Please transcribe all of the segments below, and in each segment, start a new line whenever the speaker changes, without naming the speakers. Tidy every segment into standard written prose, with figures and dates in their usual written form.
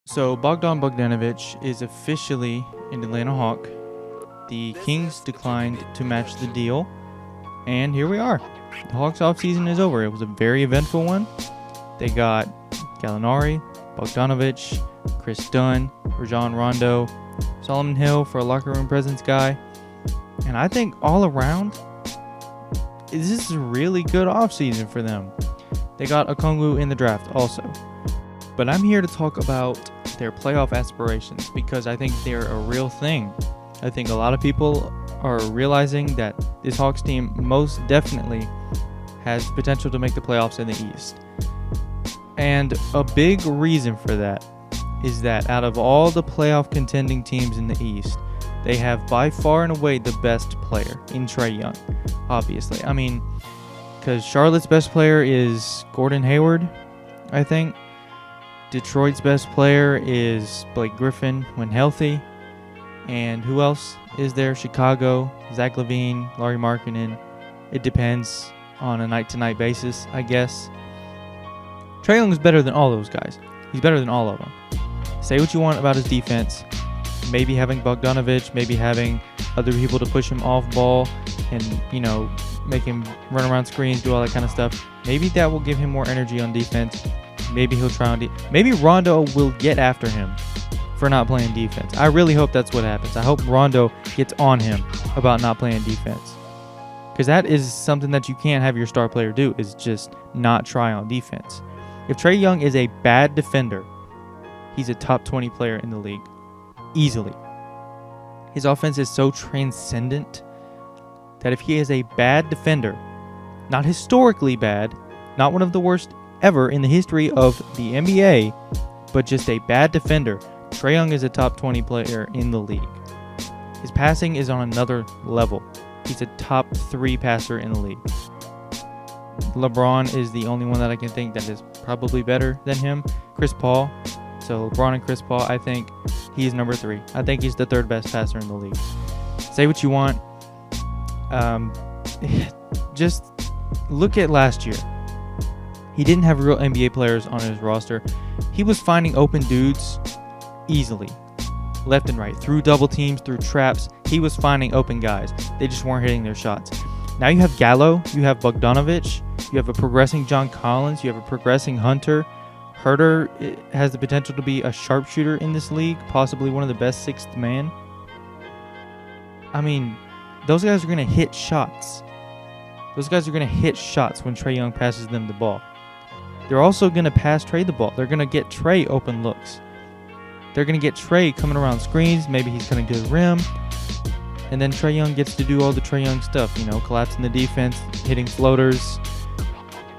So Bogdan Bogdanovic is officially an Atlanta Hawk. The Kings declined to match the deal, and here we are. The Hawks offseason is over. It was a very eventful one. They got Gallinari, Bogdanovic, Chris Dunn, Rajon Rondo, Solomon Hill for a locker room presence guy. And I think all around, this is a really good offseason for them. They got Okongwu in the draft also. But I'm here to talk about their playoff aspirations because I think they're a real thing. I think a lot of people are realizing that this Hawks team most definitely has potential to make the playoffs in the East. And a big reason for that is that out of all the playoff contending teams in the East, they have by far and away the best player in Trae Young, obviously. I mean, because Charlotte's best player is Gordon Hayward, I think. Detroit's best player is Blake Griffin when healthy. And who else is there? Chicago, Zach LaVine, Lauri Markkanen. It depends on a night-to-night basis, I guess. Trae Young is better than all those guys. He's better than all of them. Say what you want about his defense. Maybe having Bogdanovic, maybe having other people to push him off ball and, make him run around screens, do all that kind of stuff. Maybe that will give him more energy on defense. Maybe he'll try on maybe Rondo will get after him for not playing defense. I really hope that's what happens. I hope Rondo gets on him about not playing defense. Because that is something that you can't have your star player do, is just not try on defense. If Trae Young is a bad defender, he's a top 20 player in the league. Easily. His offense is so transcendent that if he is a bad defender, not historically bad, not one of the worst ever in the history of the NBA, but just a bad defender, Trae Young is a top 20 player in the league. His passing is on another level. He's a top 3 passer in the league. LeBron is the only one that I can think that is probably better than him. Chris Paul. So LeBron and Chris Paul, I think he's number 3. I think he's the 3rd best passer in the league. Say what you want. Just look at last year. He didn't have real NBA players on his roster. He was finding open dudes easily, left and right, through double teams, through traps. He was finding open guys. They just weren't hitting their shots. Now you have Gallo, you have Bogdanovic, you have a progressing John Collins, you have a progressing Hunter. Herter has the potential to be a sharpshooter in this league, possibly one of the best 6th man. I mean, those guys are going to hit shots. Those guys are going to hit shots when Trae Young passes them the ball. They're also going to pass Trae the ball. They're going to get Trae open looks. They're going to get Trae coming around screens. Maybe he's going to get a rim. And then Trae Young gets to do all the Trae Young stuff, collapsing the defense, hitting floaters,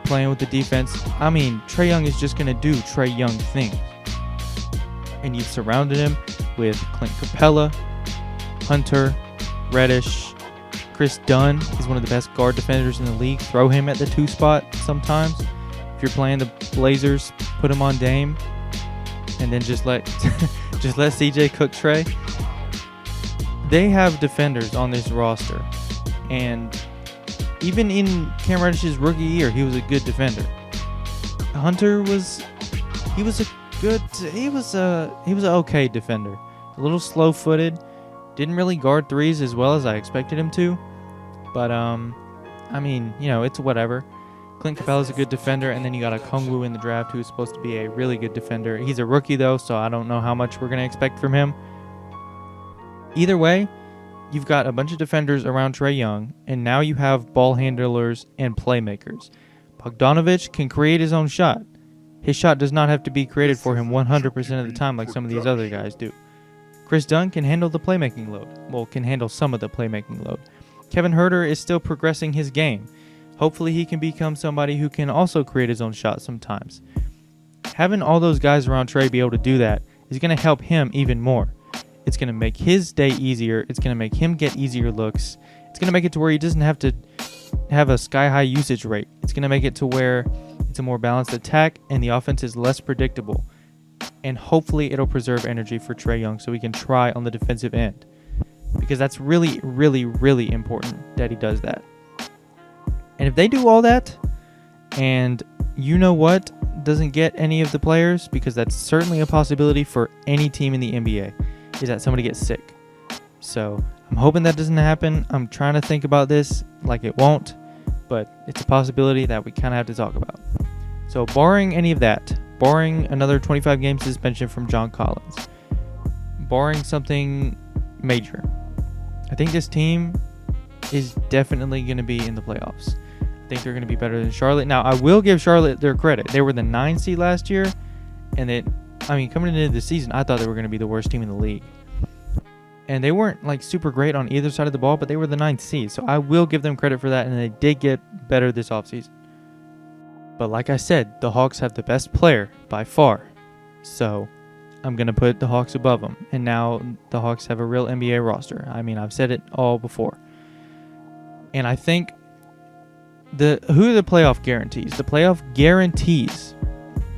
playing with the defense. I mean, Trae Young is just going to do Trae Young things. And you've surrounded him with Clint Capella, Hunter, Reddish. Chris Dunn is one of the best guard defenders in the league. Throw him at the 2 spot sometimes. If you're playing the Blazers, put him on Dame, and then just let CJ cook Trae. They have defenders on this roster, and even in Cam Reddish's rookie year, he was a good defender. Hunter was an okay defender. A little slow-footed, didn't really guard threes as well as I expected him to, but it's whatever. Clint Capella's a good defender, and then you got Okongwu in the draft, who's supposed to be a really good defender. He's a rookie, though, so I don't know how much we're going to expect from him. Either way, you've got a bunch of defenders around Trae Young, and now you have ball handlers and playmakers. Bogdanovic can create his own shot. His shot does not have to be created for him 100% of the time like some of these other guys do. Chris Dunn can handle the playmaking load. Well, can handle some of the playmaking load. Kevin Huerter is still progressing his game. Hopefully he can become somebody who can also create his own shot sometimes. Having all those guys around Trae be able to do that is going to help him even more. It's going to make his day easier. It's going to make him get easier looks. It's going to make it to where he doesn't have to have a sky-high usage rate. It's going to make it to where it's a more balanced attack and the offense is less predictable. And hopefully it'll preserve energy for Trae Young so he can try on the defensive end. Because that's really, really, really important that he does that. And if they do all that, and you know what? doesn't get any of the players, because that's certainly a possibility for any team in the NBA, is that somebody gets sick. So I'm hoping that doesn't happen. I'm trying to think about this like it won't, but it's a possibility that we kind of have to talk about. So barring any of that, barring another 25-game suspension from John Collins, barring something major, I think this team is definitely going to be in the playoffs. I think they're going to be better than Charlotte. Now, I will give Charlotte their credit. They were the 9 seed last year, and coming into the season, I thought they were going to be the worst team in the league. And they weren't like super great on either side of the ball, but they were the 9th seed. So I will give them credit for that, and they did get better this offseason. But like I said, the Hawks have the best player by far. So I'm going to put the Hawks above them. And now the Hawks have a real NBA roster. I mean, I've said it all before. And I think who are the playoff guarantees? The playoff guarantees: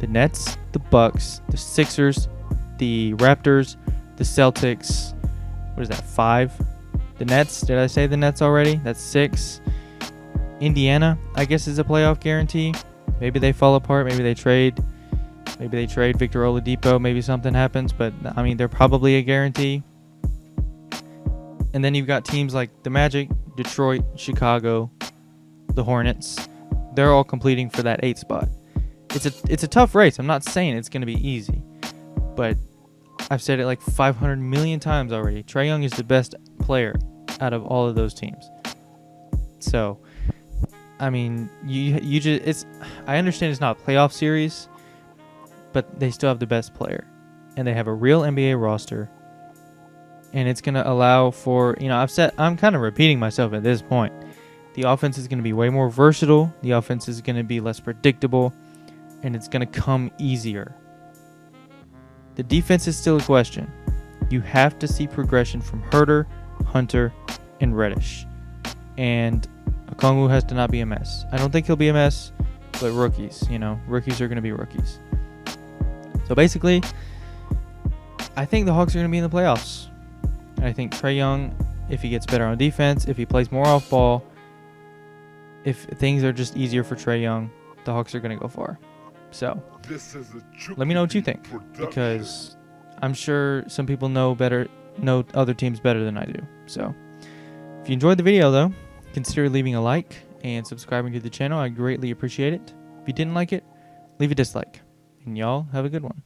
the Nets, the Bucks, the Sixers, the Raptors, the Celtics. What is that, 5? The Nets, did I say the Nets already? That's 6. Indiana, I guess, is a playoff guarantee. Maybe they fall apart. Maybe they trade. Maybe they trade Victor Oladipo. Maybe something happens. But, I mean, they're probably a guarantee. And then you've got teams like the Magic, Detroit, Chicago, the Hornets. They're all competing for that 8th spot. It's a tough race. I'm not saying it's going to be easy. But I've said it like 500 million times already. Trae Young is the best player out of all of those teams. So, I mean, you just I understand it's not a playoff series, but they still have the best player, and they have a real NBA roster, and it's going to allow for, I'm kind of repeating myself at this point. The offense is going to be way more versatile. The offense is going to be less predictable, and it's going to come easier. The defense is still a question. You have to see progression from Herter, Hunter, and Reddish. And Okongwu has to not be a mess. I don't think he'll be a mess, but rookies, rookies are going to be rookies. So basically, I think the Hawks are going to be in the playoffs. And I think Trae Young, if he gets better on defense, if he plays more off ball, if things are just easier for Trae Young, the Hawks are going to go far. So let me know what you think, because I'm sure some people know other teams better than I do. So if you enjoyed the video, though, consider leaving a like and subscribing to the channel. I greatly appreciate it. If you didn't like it, leave a dislike. And y'all have a good one.